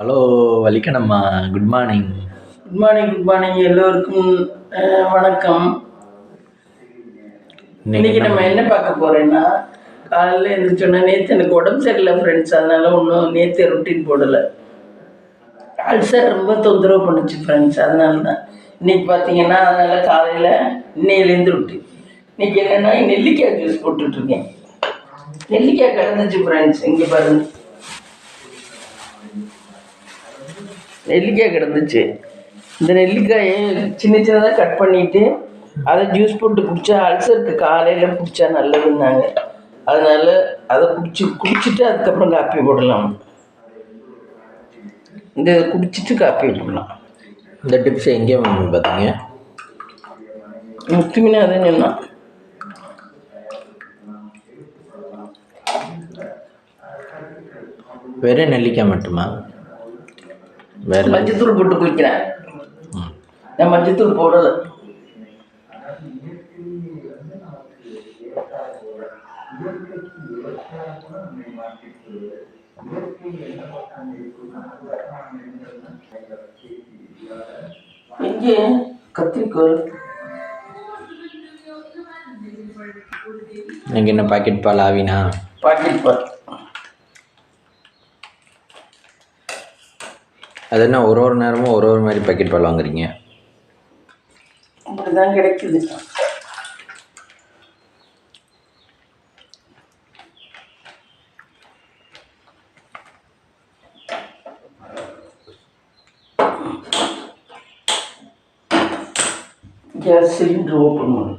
Hello வலிக்கணம்மா, good morning. Good morning. Good morning எல்லோருக்கும். வணக்கம். இன்னைக்கு நம்ம என்ன பார்க்க போறேன்னா, காலையில் எழுந்திரிச்சோன்னா நேற்று எனக்கு உடம்பு சரியில்லை ஃப்ரெண்ட்ஸ், அதனால ஒன்றும் நேற்று ரொட்டீன் போடலை. அல்சர் ரொம்ப தொந்தரவு பண்ணுச்சு ஃப்ரெண்ட்ஸ், அதனால தான் இன்னைக்கு பார்த்தீங்கன்னா அதனால் காலையில் இன்னையிலேருந்து ரொட்டீன். இன்னைக்கு என்னென்னா நெல்லிக்காய் ஜூஸ் போட்டுட்ருக்கேன். நெல்லிக்காய் கிடந்துச்சு ஃப்ரெண்ட்ஸ், இங்கே பாருங்க, நெல்லிக்காய் கிடந்துச்சு. இந்த நெல்லிக்காயை சின்ன சின்னதாக கட் பண்ணிவிட்டு அதை ஜூஸ் போட்டு குடித்தா அல்சருக்கு காலையில் குடித்தா நல்லதுன்னாங்க. அதனால் அதை குடிச்சிட்டு அதுக்கப்புறம் காப்பி போடலாம். இந்த குடிச்சிட்டு காப்பி போடலாம். இந்த டிப்ஸ் எங்கே பார்த்தீங்க? முக்கியமாக அதை சொன்னான். வெறும் நெல்லிக்காய் மட்டுமா? வேறு மஞ்சத்தூள் போட்டு குடிக்கிறேன். நான் மஞ்சத்தூள் போடலை. எங்கே கத்திரிக்கோள்? எனக்கு என்ன பாக்கெட் பால் ஆவினா? பாக்கெட் பால் அது என்ன ஒரு நேரமும் ஒரு மாதிரி பாக்கெட் பால் வாங்குறீங்க? அப்படி தான் கிடைக்குது. கேஸ் சிலிண்டர் ஓப்பன் பண்ணு.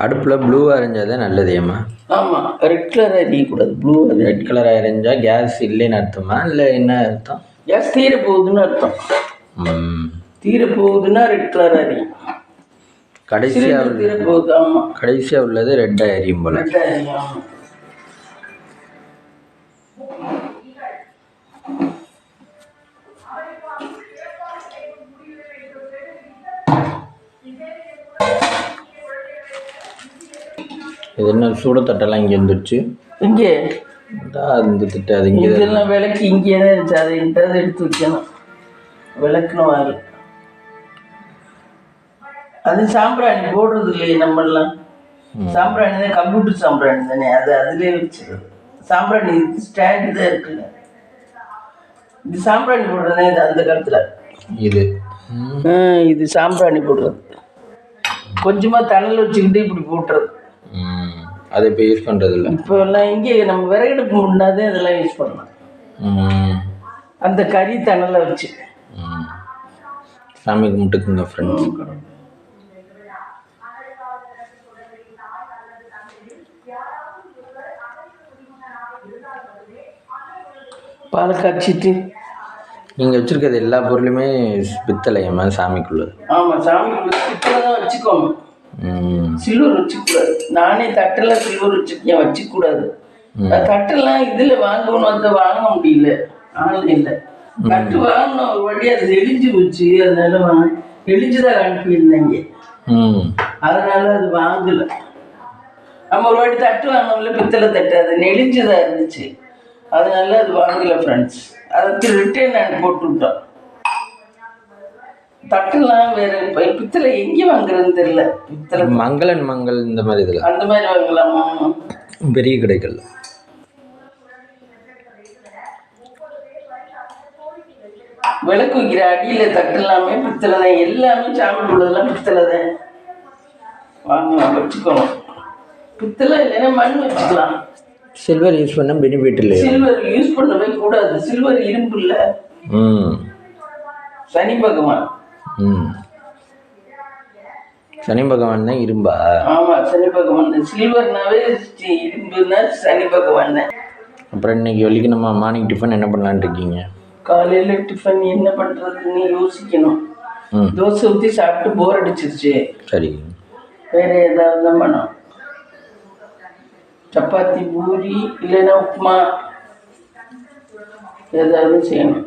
அடுப்பில் ப்ளூவாக அரைஞ்சால் தான் நல்லது ஏம்மா? ஆமாம், ரெட் கலராக எரியக்கூடாது, ப்ளூ. ரெட் கலராக எரிஞ்சால் கேஸ் இல்லைன்னு அர்த்தமா, இல்லை என்ன அர்த்தம்? கேஸ் தீர போகுதுன்னு அர்த்தம். தீர போகுதுன்னா ரெட் கலராக எரியும். கடைசியாக தீர போகுது. ஆமாம், கடைசியாக உள்ளது ரெட்டாக எரியும் போல. ரெட்டாக எரியும். ஆமாம். இது என்ன சூடத்தட்டெல்லாம் இங்கே வந்துடுச்சு? இங்கே இந்த திட்டு அது இங்கே இதெல்லாம் விளக்கு இங்கே தான் இருந்துச்சு, அதை எங்கிட்ட எடுத்து வைக்கணும். விளக்குன்னு வாரு. அது சாம்பிராணி போடுறது இல்லையே நம்மளாம். சாம்பிராணி தான், கம்ப்யூட்டர் சாம்பிராணி தானே, அது அதிலே வச்சுருது. சாம்பிராணி ஸ்டாண்டு தான் இருக்குல்ல, இது சாம்பிராணி போடுறதே. இது அந்த காலத்தில் இது சாம்பிராணி போடுறது. கொஞ்சமாக தணல் வச்சுக்கிட்டு இப்படி போட்டுறது. அதை இப்போ யூஸ் பண்ணுறது இல்லை. இப்போ எல்லாம் இங்கே நம்ம விறகடுப்பு முன்னாதே அதெல்லாம் யூஸ் பண்ணலாம். அந்த கறி தணலை வச்சு சாமி கும்பிட்டுக்குங்க ஃப்ரெண்ட்ஸ். பாலை காய்ச்சிட்டு நீங்கள் வச்சுருக்கிறது எல்லா பொருளுமே பித்தளையம்மா சாமிக்குள்ளது? ஆமாம், சாமிக்குள்ள பித்தளை தான் வச்சுக்கோங்க. சில்வர் வச்சுக்கூடாது. நானே தட்டெல்லாம் சில்வர் வச்சுக்கேன், வச்சுக்கூடாது. தட்டெல்லாம் இதில் வாங்கணும், அதை வாங்க முடியல ஆன்லைனில். தட்டு வாங்கணும் ஒரு வாட்டி, அது நெளிஞ்சு போச்சு. அதனால நெளிஞ்சுதான் அனுப்பியிருந்தாங்க, அதனால அது வாங்கலை. நம்ம ஒரு வாட்டி தட்டு வாங்கினோம்ல, பித்தளை தட்டு, அது நெளிஞ்சுதான் இருந்துச்சு, அதனால அது வாங்கலை ஃப்ரெண்ட்ஸ். அதை ரிட்டர்ன் நான் போட்டு விட்டோம். தட்டுலாம் வேற பித்தளை எங்கே வாங்குறதுன்னு தெரியல. பித்தளை மங்கள் இந்த மாதிரி இதில் அந்த மாதிரி வாங்கலாமா? பெரிய கடைகள். விளக்கு வைக்கிற அடியில் தட்டு எல்லாமே பித்தளை தான், எல்லாமே சாமி உள்ளதெல்லாம் பித்தளை தான். வாங்கலாம், வச்சுக்கணும். பித்தளை இல்லைன்னா மண் வச்சுக்கலாம். சில்வர் யூஸ் பண்ண பெனிஃபிட் இல்லை. சில்வர் யூஸ் பண்ணவே கூடாது. சில்வர் இரும்பு இல்லை. சனி பகவான். சனி பகவான் தான் இரும்பா? ஆமா, சனி பகவான். சில்வர்னாவே இரும்புனா சனி பகவான். அப்புறம் இன்னைக்கு வலிக்கணுமா? மார்னிங் டிஃபன் என்ன பண்ணலான்னு இருக்கீங்க? காலையில் டிஃபன் என்ன பண்ணுறதுன்னு யோசிக்கணும். தோசை ஊற்றி சாப்பிட்டு போர் அடிச்சிருச்சு. சரி, வேற ஏதாவது தான் பண்ணணும். சப்பாத்தி, பூரி, இல்லைன்னா உப்புமா ஏதாவது செய்யணும்.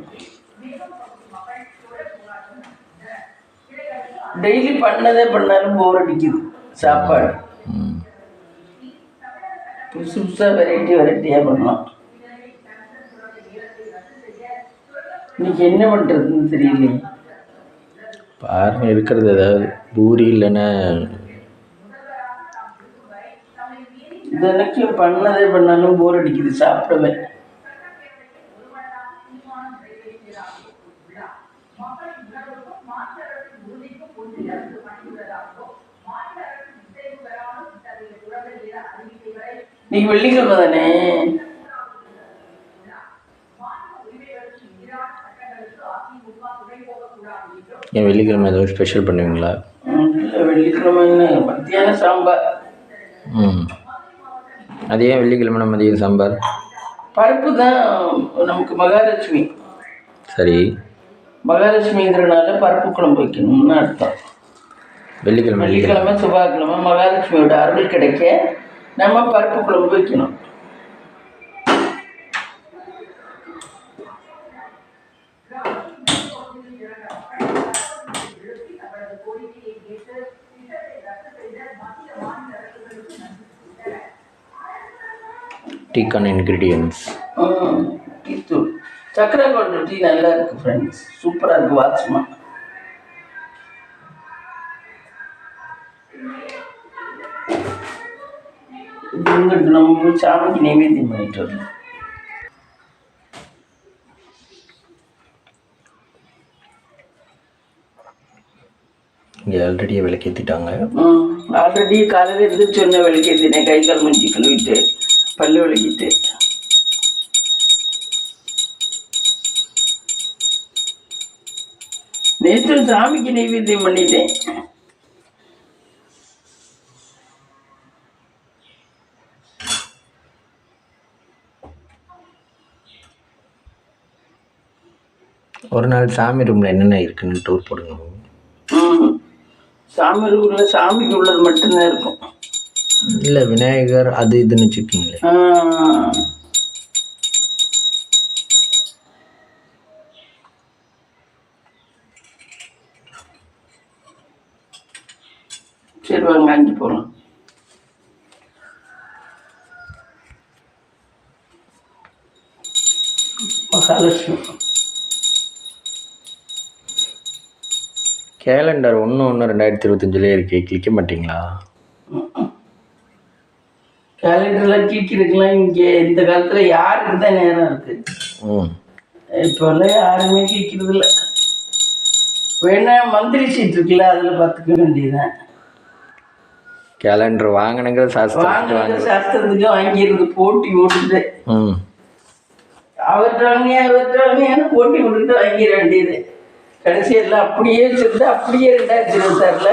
டெய்லி பண்ணதே பண்ணாலும் போர் அடிக்குது சாப்பாடு. ம். புதுசு புதுசாக வெரைட்டியாக பண்ணலாம். இன்னைக்கு என்ன பண்ணுறதுன்னு தெரியலையே. பாருங்க இருக்கிறது ஏதாவது பூரி இல்லைன்னா தினைக்கும் பண்ணதே பண்ணாலும் போர் அடிக்குது, சாப்பிடவே. இன்னைக்கு வெள்ளிக்கிழமை தானே? ஏன் வெள்ளிக்கிழமை ஏதாவது ஸ்பெஷல் பண்ணுவீங்களா? இல்லை, வெள்ளிக்கிழமை மத்தியானம் சாம்பார். ம். அது ஏன் வெள்ளிக்கிழமை மதியம் சாம்பார்? பருப்பு தான் நமக்கு மகாலட்சுமி. சரி. மகாலட்சுமிங்கிறனால பருப்பு குழம்பு வைக்கணும்னு அர்த்தம். வெள்ளிக்கிழமை செவ்வாய்க்கிழமை மகாலட்சுமியோட அருள் கிடைக்க நம்ம பருப்பு குழம்பு வைக்கணும். டீக்கான இன்க்ரீடியன்ஸ் டீத்தூள், சக்கரை போட்ட டீ நல்லா இருக்குது ஃப்ரெண்ட்ஸ், சூப்பராக இருக்குது, வாசமா. இங்கிட்டு நம்ம போய் சாமிக்கு நைவேத்தியம் பண்ணிட்டு வரணும். இங்கே ஆல்ரெடியே விளக்கேற்றிட்டாங்க. ஆல்ரெடி காலையில் எழுந்திரிச்சு ஒன்று விளக்கேற்றினேன், கை கால் மூஞ்சி கழுவிட்டு பல்லு விளக்கிட்டு. நேற்று சாமிக்கு நைவேத்தியம் பண்ணிட்டேன். ஒரு நாள் சாமி ரூமில் என்னென்ன இருக்குன்னு டூர் போடுங்க. சாமி ரூமில் சாமிக்கு உள்ளது மட்டும்தான் இருக்கும். இல்லை விநாயகர் அது இதுன்னு வச்சுருக்கீங்களே. சரி வாங்க, அங்கே போகலாம். மகாலட்சுமி கேலண்டர் 1/1/2025 இருக்கு, கிளிக்க மாட்டிங்களா? கேலண்டர்லாம் கிளிக்கிறதுக்கெலாம் இங்கே இந்த காலத்தில் யாருக்கு தான் நேரம் இருக்குது? இப்போல்லாம் யாருமே கிளிக்கிறது இல்லை. வேணா மந்திரி சீட் இருக்குல்ல, அதில் பார்த்துக்க வேண்டியதுதான். கேலண்டர் வாங்கினுங்கிற சாஸ்திரத்துக்கு வாங்கிடுறது, போட்டி ஓட்டுது. அவர்கிட்ட போட்டி விட்டுட்டு வாங்கிட வேண்டியது. கடைசி எல்லாம் அப்படியே வச்சுருந்து அப்படியே 2026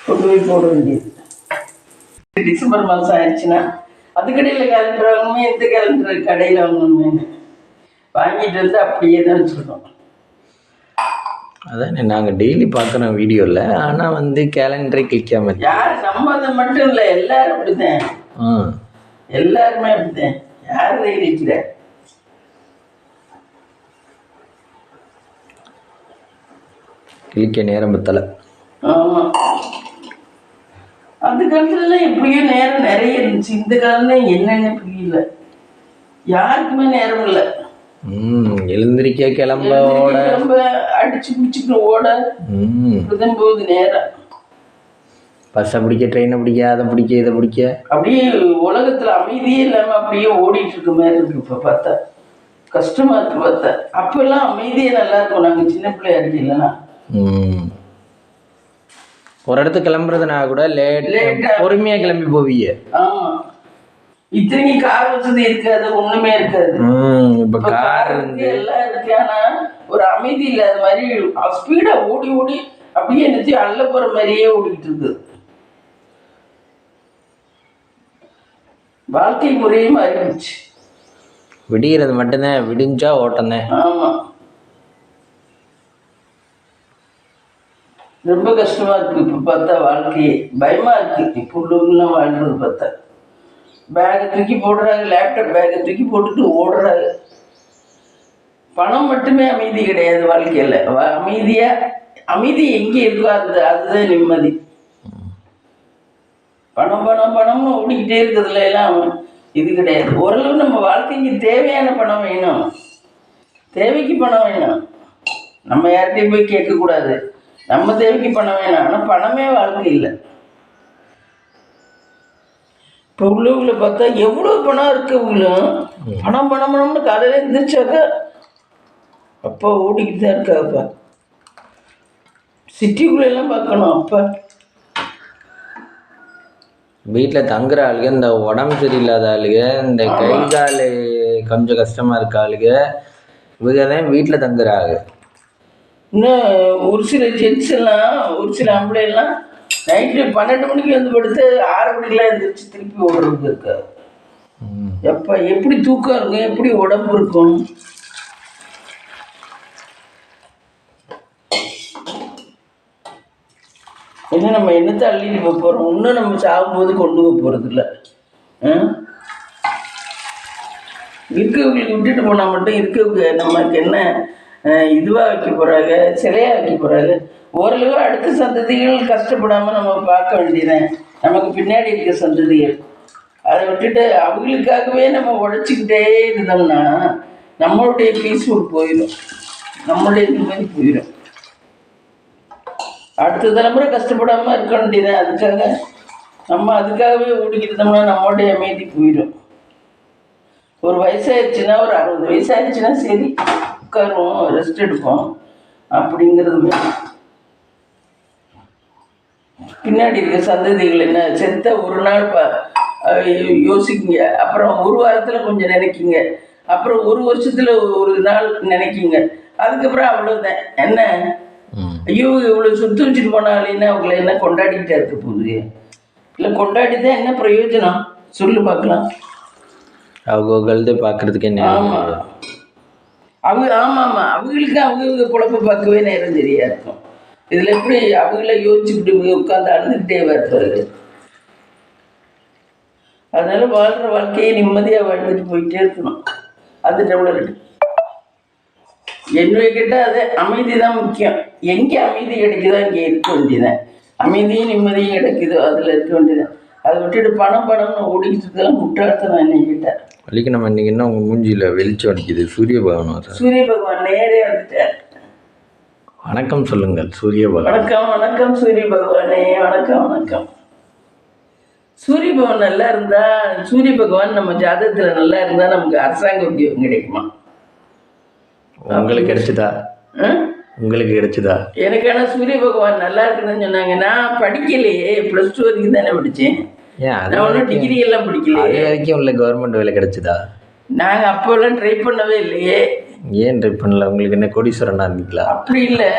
கொண்டு போய் போட வேண்டியது. டிசம்பர் மாதம் ஆயிடுச்சுன்னா அது கடையில் கேலண்டர் வாங்கணுமே, எந்த கேலண்டர் கடையில் வாங்கணுமே வாங்கிட்டு வந்து அப்படியே தான் வச்சுருக்கோம். அதான் நாங்கள் டெய்லி பார்க்குறோம் வீடியோவில், ஆனால் வந்து கேலண்டரை கிளிக்காம. யார் நம்ம அதை மட்டும் இல்லை, எல்லாரும் அப்படிதான். எல்லாருமே அப்படிதான். யார் கிளிக்கிற? கிளிக்க நேரம் பத்தலை. ஆமாம், அந்த காலத்துலலாம் எப்படியோ நேரம் நிறைய இருந்துச்சு. இந்த காலம் என்னென்ன புரியல, யாருக்குமே நேரம் இல்லை. எழுந்திரிக்க கிளம்ப அடிச்சு பிடிச்சிட்டு ஓட இப்படிதான் போகுது நேரம். பஸ்ஸை பிடிக்க, ட்ரெயினை பிடிக்க, அதை பிடிக்க, இதை பிடிக்க, அப்படியே உலகத்துல அமைதியே இல்லாம அப்படியே ஓடிட்டு இருக்க மாதிரி இருக்கு. இப்ப பார்த்தா கஷ்டமா இருக்கு பார்த்தா. அப்பெல்லாம் அமைதியே நல்லா இருக்கும். நாங்க சின்ன பிள்ளையா இருக்கு இல்லைன்னா ஒரு இடத்துக்கு கிளம்புறதுனா கூட லேட்டா பொறுமையா கிளம்பி போவீங்க. ஆமா, இத்தனைக்கு கார் வசதி இருக்காது, ஒண்ணுமே இருக்காது. இப்ப கார் இருக்கு, எல்லாம் இருக்கு. ஆனா ஒரு அமைதி இல்லாத மாதிரி ஸ்பீடா ஓடி ஓடி அப்படியே நினைச்சு அள்ள போற மாதிரியே ஓடிக்கிட்டு இருக்கு. வாழ்க்கை முறையே மாறிடுச்சு. விடிகிறது மட்டும்தான், விடிஞ்சா ஓட்டம் தான். ஆமா, ரொம்ப கஷ்டமா இருக்கு. இப்ப பார்த்தா வாழ்க்கையே பயமா இருக்கு. இப்போ உள்ளவங்களாம் வாழ்றது பார்த்தா பேகை தூக்கி போடுறாங்க, லேப்டாப் பேகை தூக்கி போட்டுட்டு ஓடுறாங்க. பணம் மட்டுமே அமைதி கிடையாது வாழ்க்கையில. அமைதி எங்கே இருக்கோ அதுதான் நிம்மதி. பணம் பணம் பணம்னு ஓடிக்கிட்டே இருக்கிறதுல எல்லாம் இது கிடையாது. ஓரளவு நம்ம வாழ்க்கைக்கு தேவையான பணம் வேணும், தேவைக்கு பணம் வேணும். நம்ம யார்கிட்டையும் போய் கேட்கக்கூடாது, நம்ம தேவைக்கு பணம் வேணும். ஆனால் பணமே வாழ்க்கை இல்லை. இப்போ உள்ளவங்களை பார்த்தா எவ்வளோ பணம் இருக்கவங்களும் பணம் பணம் பணம்னு காலையில் இருந்துச்சாக்க அப்பா ஓடிக்கிட்டு தான் இருக்காப்பா. சிட்டிக்குள்ளெல்லாம் பார்க்கணும். அப்பா வீட்டில் தங்குற ஆளுங்க, இந்த உடம்பு சரியில்லாத ஆளுங்க, இந்த கை கால் கொஞ்சம் கஷ்டமாக இருக்க ஆளுங்க, இவங்க தான் வீட்டில் தங்குறாங்க. இன்னும் ஒரு சில ஜென்ஸ் எல்லாம், ஒரு சில ஆம்பளை எல்லாம் நைட்டு 12 மணிக்கு வந்து படுத்து 6 மணிக்கெல்லாம் எழுந்திரிச்சு திருப்பி ஓடுறது இருக்கா. எப்போ எப்படி தூக்கம் இருக்கும், எப்படி உடம்பு இருக்கும். ஏன்னா நம்ம என்னத்தை அள்ளிட்டு போக போகிறோம், இன்னும் நம்ம சாகும்போது கொண்டு போக போகிறது இல்லை. இருக்கவங்களுக்கு விட்டுட்டு போனால் மட்டும் இருக்கவங்க நமக்கு என்ன இதுவாக வைக்க போகிறாங்க, சிலையாக வைக்க போகிறாங்க. ஓரளவு அடுத்த சந்ததிகள் கஷ்டப்படாமல் நம்ம பார்க்க வேண்டியதுதான். நமக்கு பின்னாடி இருக்க சந்ததிகள் அதை விட்டுட்டு அவங்களுக்காகவே நம்ம உழைச்சிக்கிட்டே இருந்தோம்னா நம்மளுடைய பீஸ்ஃபுல் போயிடும், நம்மளுடைய நிம்மதி போயிடும். அடுத்த தலைமுறை கஷ்டப்படாமல் இருக்க வேண்டியதான். அதுக்காகவே ஓடிக்கிட்டோம்னா நம்மளுடைய அமைதி போயிடும். ஒரு வயசாகிடுச்சுன்னா, ஒரு 60 வயசாகிடுச்சுன்னா சரி உட்காருவோம், ரெஸ்ட் எடுப்போம் அப்படிங்கிறது. பின்னாடி இருக்க சந்ததிகள் என்ன, செத்த ஒரு நாள் யோசிக்குங்க, அப்புறம் ஒரு வாரத்தில் கொஞ்சம் நினைக்கிங்க, அப்புறம் ஒரு வருஷத்தில் ஒரு நாள் நினைக்கிங்க, அதுக்கப்புறம் அவ்வளோதான். என்ன ஐயோ இவ்வளோ சொத்து வச்சுட்டு போனாலேன்னா அவங்கள என்ன கொண்டாடிக்கிட்டே இருக்க போகுது? இல்லை கொண்டாடி தான் என்ன பிரயோஜனம் சொல்லு பார்க்கலாம். அவங்கள்ட்ட பார்க்குறதுக்கு என்ன? ஆமாம் ஆமாம் அவங்களுக்கு அவங்க குழப்ப பார்க்கவே நேரம் சரியாக இருக்கும். இதில் எப்படி அவங்கள யோசிச்சுக்கிட்டு உட்காந்து அழுதுகிட்டே வருது. அதனால வாழ்கிற வாழ்க்கையை நிம்மதியாக வாழ்ந்துட்டு போயிட்டே இருக்கணும். அது டெவலப் என்னுடைய கிட்ட அது அமைதி தான் முக்கியம். எங்கே அமைதி கிடைக்குதோ அங்கே இருக்க வேண்டியதான். அமைதியும் நிம்மதியும் கிடைக்குதோ அதில் இருக்க வேண்டியதான். அதை விட்டுட்டு பணம் பணம்னு ஓடிக்கிட்டு இருக்கலாம் முட்டாள்தான். என்னைக்கிட்ட வலிக்கு நம்ம இன்னைக்கு என்ன உங்கள் மூஞ்சியில் வெளிச்சம் அடிக்குது? சூரிய பகவான். சூரிய பகவான் நேரே வந்துட்டார். வணக்கம் சொல்லுங்கள் சூரிய பகவான். வணக்கம் வணக்கம் சூரிய பகவானே, வணக்கம் வணக்கம். சூரிய பகவான் நல்லா இருந்தா, சூரிய பகவான் நம்ம ஜாதகத்தில் நல்லா இருந்தா நமக்கு அரசாங்க உத்தியோகம் கிடைக்குமா? உங்களுக்கு கிடைச்சதா? உங்களுக்கு கிடைச்சதா? எனக்கு ஆனால் சூரிய பகவான் நல்லா இருக்குன்னு சொன்னாங்க. நான் படிக்கலையே, +2 வரைக்கும் தானே படித்தேன். நான் ஒன்றும் டிகிரி எல்லாம் படிக்கலையே. அது வரைக்கும் உள்ள கவர்மெண்ட் வேலை கிடைச்சதா? நாங்கள் அப்போல்லாம் ட்ரை பண்ணவே இல்லையே. ஏன் ட்ரை பண்ணல? உங்களுக்கு என்ன கோடீஸ்வரனா இருந்தீங்களா? அப்படி இல்லை,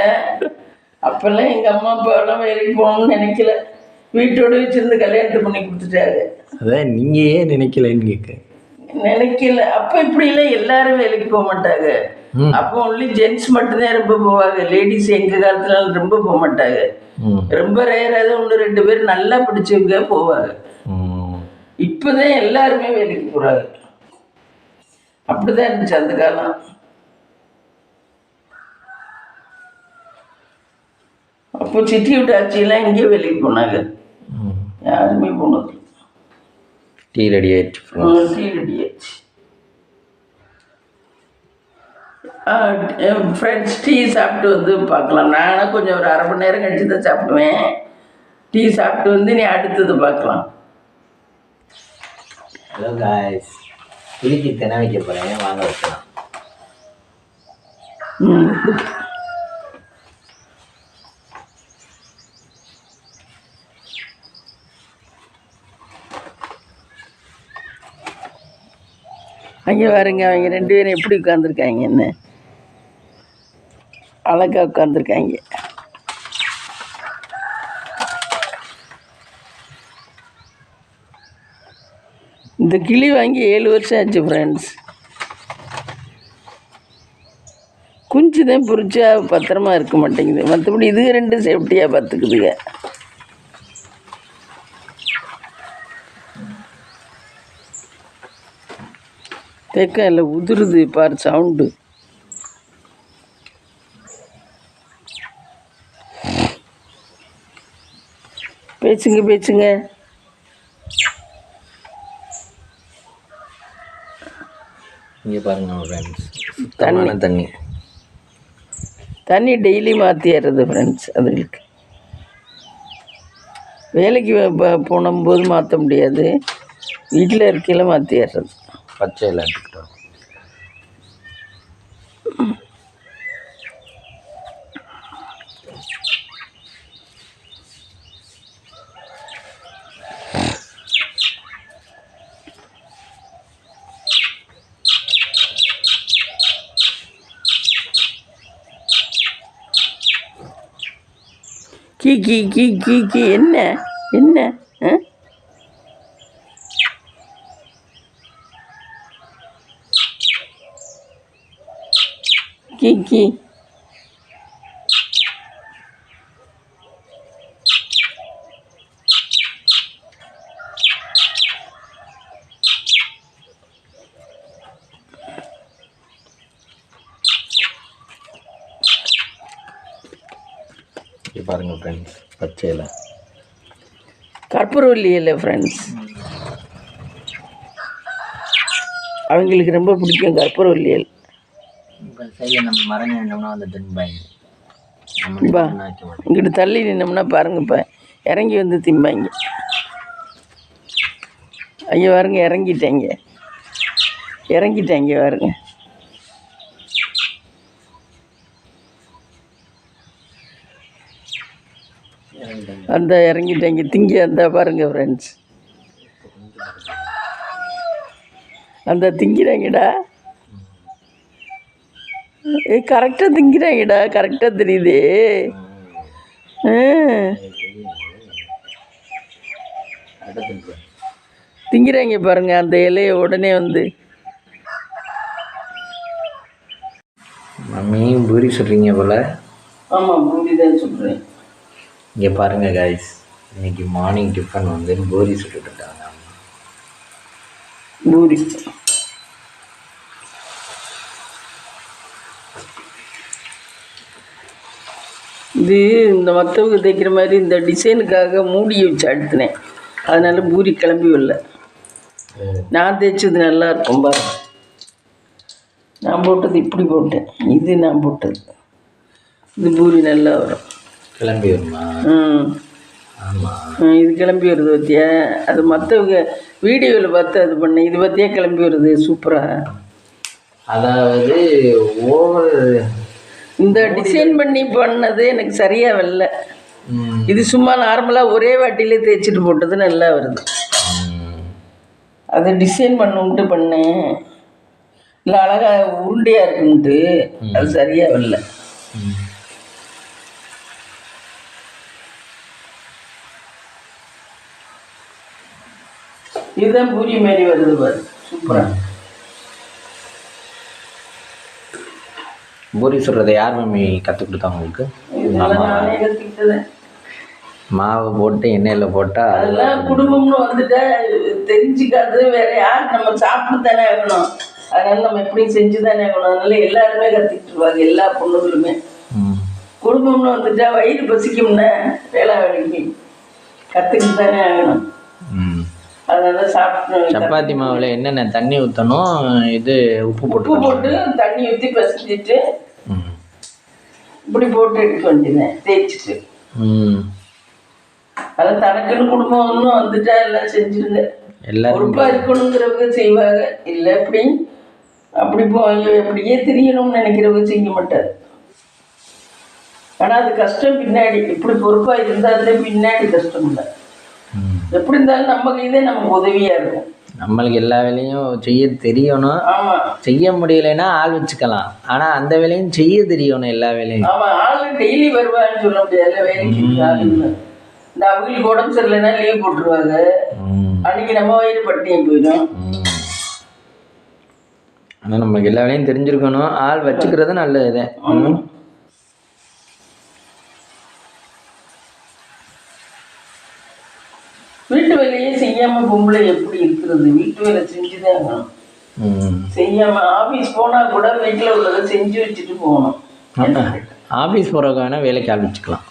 அப்போல்லாம் எங்கள் அம்மா அப்பாவெல்லாம் வேலைக்கு போகணும்னு நினைக்கல, வீட்டோடு வச்சிருந்து கல்யாணத்தை பண்ணி கொடுத்துட்டாரு. அதான் நீங்கள் ஏன் நினைக்கலன்னு கேட்க. நினைக்கல. அப்போ இப்படி இல்லை, எல்லாரும் வேலைக்கு போக மாட்டாங்க. அப்போ ஒன்லி ஜென்ட்ஸ் மட்டும்தான் ரொம்ப போவாங்க. லேடிஸ் எங்கள் காலத்துல ரொம்ப போக மாட்டாங்க. ரொம்ப ரேராக 1-2 பேர் நல்லா படிச்சவங்க போவாங்க. இப்போதான் எல்லாருமே வேலைக்கு போகிறாங்க. அப்படிதான் இருந்துச்சு அந்த காலம். அப்போ சிட்டி விட்டு ஆட்சியெல்லாம் இங்கே வேலைக்கு போனாங்க. யாருமே போனது. டீ ரெடி ஆயிடுச்சு. டீ ரெடி ஆயிடுச்சு. ஃப்ரெண்ட்ஸ் டீ சாப்பிட்டு வந்து பார்க்கலாம். நானும் கொஞ்சம் ஒரு 1/2 மணி நேரம் கழிச்சு தான் சாப்பிடுவேன். டீ சாப்பிட்டு வந்து நீ அடுத்தது பார்க்கலாம். ஹலோ காய்ஸ், புளிக்கு தினை வைக்க போகிறேன், வாங்க வைக்கலாம். அங்கே பாருங்க, அவங்க 2 பேரும் எப்படி உட்காந்துருக்காங்க, என்ன அழகாக உட்காந்துருக்காங்க. இந்த கிளி வாங்கி 7 வருஷம் ஆச்சு ஃப்ரெண்ட்ஸ். குஞ்சு தான் பொறிச்சா பத்திரமா இருக்க மாட்டேங்குது, மற்றபடி இது 2 சேஃப்டியாக பார்த்துக்குதுங்க. தேக்கம் இல்லை, உதிருது பாரு சவுண்டு. பேச்சுங்க. இங்கே பாருங்க ஃப்ரெண்ட்ஸ், சுத்தமான தண்ணி. தண்ணி டெய்லி மாற்றிடுறது ஃப்ரெண்ட்ஸ். அதுங்களுக்கு வேலைக்கு போனும்போது மாற்ற முடியாது, வீட்டில் இருக்கையில் மாற்றிடுறது. பச்சையில் எடுத்துக்கிட்டோம். கீ கீ கீ கீ கீ என்ன என்ன கீ கீ. இங்கே பாருங்கள் ஃப்ரெண்ட்ஸ், பச்சையில் கற்பூரவல்லி இல்லை ஃப்ரெண்ட்ஸ். அவங்களுக்கு ரொம்ப பிடிக்கும் கற்பூரவல்லி இலை. இப்போ சைடில் நம்ம மரம் நின்றோம்னா வந்து தின்பாங்க. இப்போ இங்கிட்டு தள்ளி நின்னோம்னா பாருங்கப்பா, இறங்கி வந்து திம்பாங்க. ஐயோ பாருங்க, இறங்கிட்டாங்க பாருங்க. அந்த இறங்கிட்டாங்க திங்க. அந்த பாருங்க ஃப்ரெண்ட்ஸ், அந்த திங்கிறாங்கடா. கரெக்டாக திங்கிறாங்கடா, கரெக்டாக தெரியுது. திங்கிறாங்க பாருங்க அந்த இலையை உடனே வந்து. மம்மி பூரி சொல்கிறீங்க போல். ஆமாம், பூரி தான் சொல்கிறேன். இங்கே பாருங்கள் கைஸ், இன்னைக்கு மார்னிங் டிஃபன் வந்து பூரி சுட்டுட்டாங்க. பூரி இது இந்த மற்றவங்க தைக்கிற மாதிரி இந்த டிசைனுக்காக மூடியை வச்சு அடுத்தினேன், அதனால பூரி கிளம்பி வரல. நான் தைச்சது நல்லா இருக்கும் பாருங்க. நான் போட்டது இப்படி போட்டேன், இது நான் போட்டது. இது பூரி நல்லா வரும். கிளம்பி வருமா? ஆமாம், இது கிளம்பி வருது பார்த்தியா. அது மற்றவங்க வீடியோவில் பார்த்து அது பண்ணேன், இது பார்த்தியா கிளம்பி வருது சூப்பராக. அதாவது ஓவர் இந்த டிசைன் பண்ணி பண்ணது எனக்கு சரியாக வரல. இது சும்மா நார்மலாக ஒரே வாட்டிலே தேய்ச்சிட்டு போட்டது நல்லா வருது. அது டிசைன் பண்ணுன்ட்டு பண்ணேன், இல்லை அழகாக உருண்டையாக இருக்குன்ட்டு அது சரியாக வரல. இதுதான் பூரி மாரி வருது பாரு, சூப்பராக. பூரி சுடுறதை யார் மம்மி கற்றுக் கொடுத்தாங்க உங்களுக்கு? நானே கற்றுக்கிட்டதேன். மாவு போட்டு எண்ணெயில் போட்டால் அதெல்லாம் குடும்பம்னு வந்துட்டா தெரிஞ்சுக்காது. வேற யார், நம்ம சாப்பிட்டு தானே ஆகணும், அதனால நம்ம எப்படியும் செஞ்சு தானே ஆகணும். அதனால எல்லாருமே கற்றுக்கிட்டுருவாங்க, எல்லா பொண்ணுகளுமே. குடும்பம்னு வந்துட்டா வயிறு பசிக்கும்னா வேலை வேலைக்கு கற்றுக்கிட்டு தானே ஆகணும். அதனால சாப்பிட்டு சப்பாத்தி மாவில் என்னென்ன தண்ணி ஊற்றணும், இது உப்பு போட்டு தண்ணி ஊற்றி பசிச்சுட்டு இப்படி போட்டு எடுக்க வேண்டியதுதான் தேய்ச்சிட்டு. அதான் தனக்குன்னு குடும்பம் ஒன்றும் வந்துட்டா எல்லாம் செஞ்சுருங்க. பொறுப்பாக இருக்கணுங்கிறவங்க செய்வாங்க, இல்லை எப்படி அப்படி எப்படியே தெரியணும்னு நினைக்கிறவங்க செய்ய மாட்டார். ஆனால் அது கஷ்டம் பின்னாடி. இப்படி பொறுப்பாக இருந்தாலே பின்னாடி கஷ்டம் இல்லை. எப்படி இருந்தாலும் நம்ம கையிலே நமக்கு உதவியாக இருக்கும். நம்மளுக்கு எல்லா வேலையும் செய்ய தெரியணும். ஆமாம், செய்ய முடியலைன்னா ஆள் வச்சுக்கலாம், ஆனால் அந்த வேலையும் செய்ய தெரியணும் எல்லா வேலையும். ஆமாம், ஆள் டெய்லி வருவான்னு சொல்ல முடியாது வேலைக்கு. இந்த அவங்களுக்கு உடம்பு சரியில்லைன்னா லீவ் போட்டுருவாங்க, அன்னைக்கு நம்ம வயிறு பட்டினியும் போயிடும். ஆனால் நம்மளுக்கு எல்லா வேலையும் தெரிஞ்சிருக்கணும், ஆள் வச்சுக்கிறது நல்லது. வீட்டு வேலையே செய்யாம பொம்பளை எப்படி இருக்கிறது? வீட்டு வேலை செஞ்சுதான் செய்யாம ஆபீஸ் போனா கூட வீட்டுல உள்ளதை செஞ்சு வச்சுட்டு போகணும். ஆபீஸ் போறவங்க வேணா வேலைக்கு ஆள் வச்சுக்கலாம்,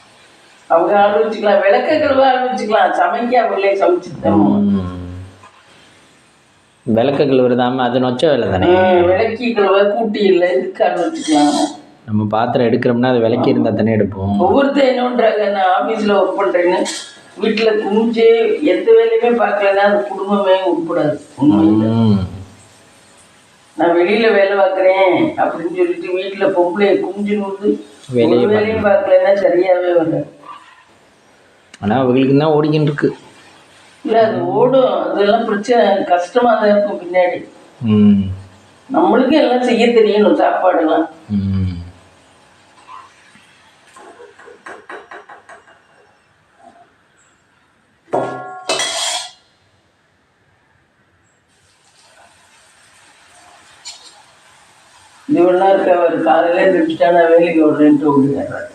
அவங்க ஆள் வச்சுக்கலாம், விளக்க கழுவ ஆள் வச்சுக்கலாம், சமைக்க அவங்களே சமைச்சுட்டு. வீட்டு வேலை செய்யாம பொம்பளை எப்படி இருக்கிறது? வீட்டு வேலை செஞ்சுதான் செய்யாம ஆபீஸ் போனா கூட வீட்டுல உள்ளதை செஞ்சு வச்சுட்டு போகணும். அவங்க ஆள் வச்சுக்கலாம், விளக்க கழுவ ஆள் வச்சுக்கலாம், சமைக்க அவங்களே சமைச்சுட்டு. வீட்டு வேலை செய்யாம பொம்பளை எப்படி இருக்கிறது? வீட்டு வேலை செஞ்சுதான் செய்யாம ஆபீஸ் போனா கூட வீட்டுல உள்ளதை செஞ்சு வச்சுட்டு போகணும். அவங்க ஆள் வச்சுக்கலாம், விளக்க கழுவ ஆள் வச்சுக்கலாம், சமைக்க அவங்களே சமைச்சுட்டு. விளக்க கழுவுறதாம அது நொச்ச வேலை தானே. விளக்கி கழுவ கூட்டி இல்லை இதுக்காக வச்சுக்கலாம். நம்ம பாத்திரம் எடுக்கிறோம்னா அது விளக்கி இருந்தால் தானே எடுப்போம். ஒவ்வொருத்தர் என்ன பண்ணுறாங்க, நான் ஆஃபீஸில் ஒர்க் பண்ணுறேன்னு வீட்டில் குஞ்சு எந்த வேலையுமே பார்க்கலன்னா அது குடும்பமே உட்படாது. நான் வெளியில் வேலை பார்க்குறேன் அப்படின்னு சொல்லிட்டு வீட்டில் பொம்பளையை குஞ்சு நூறு வேலையும் பார்க்கலன்னா சரியாகவே வராது. ஆனால் அவங்களுக்கு தான் ஓடிக்கிட்டு இருக்கு. இல்லை அது ஓடும், அதெல்லாம் பிரச்சனை கஷ்டமாக தான் இருக்கும் பின்னாடி. நம்மளுக்கும் எல்லாம் செய்ய தெரியணும் சாப்பாடுலாம். இது ஒன்றா இருக்க ஒரு காலையில் இருந்துட்டா நான் வேலைக்கு விடுறேன்ட்டு ஓடிடுறாரு.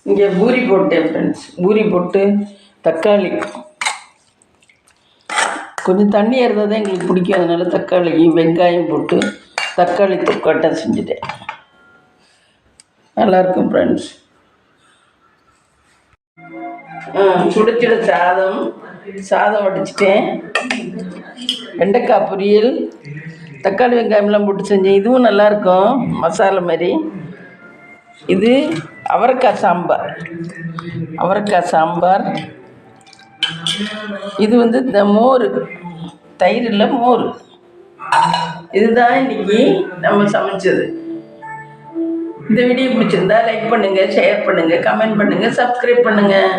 இங்கே பூரி போட்டேன் ஃப்ரெண்ட்ஸ். பூரி போட்டு தக்காளி கொஞ்சம் தண்ணியாக இருந்தால் தான் எங்களுக்கு பிடிக்கும். அதனால தக்காளி வெங்காயம் போட்டு தக்காளி தொக்காட்டா செஞ்சுட்டேன். நல்லாயிருக்கும் ஃப்ரெண்ட்ஸ். சுட சாதம் வடிச்சிட்டேன். வெண்டைக்காய் பொரியல் தக்காளி வெங்காயம்லாம் போட்டு செஞ்சேன். இதுவும் நல்லாயிருக்கும் மசாலா மாதிரி. இது அவரைக்காய் சாம்பார். இது வந்து இந்த மோர், தயிர் இல்லை மோர். இதுதான் இன்னைக்கு நம்ம சமைச்சது. இந்த வீடியோ பிடிச்சிருந்தா லைக் பண்ணுங்கள், ஷேர் பண்ணுங்கள், கமெண்ட் பண்ணுங்கள், சப்ஸ்கிரைப் பண்ணுங்கள்.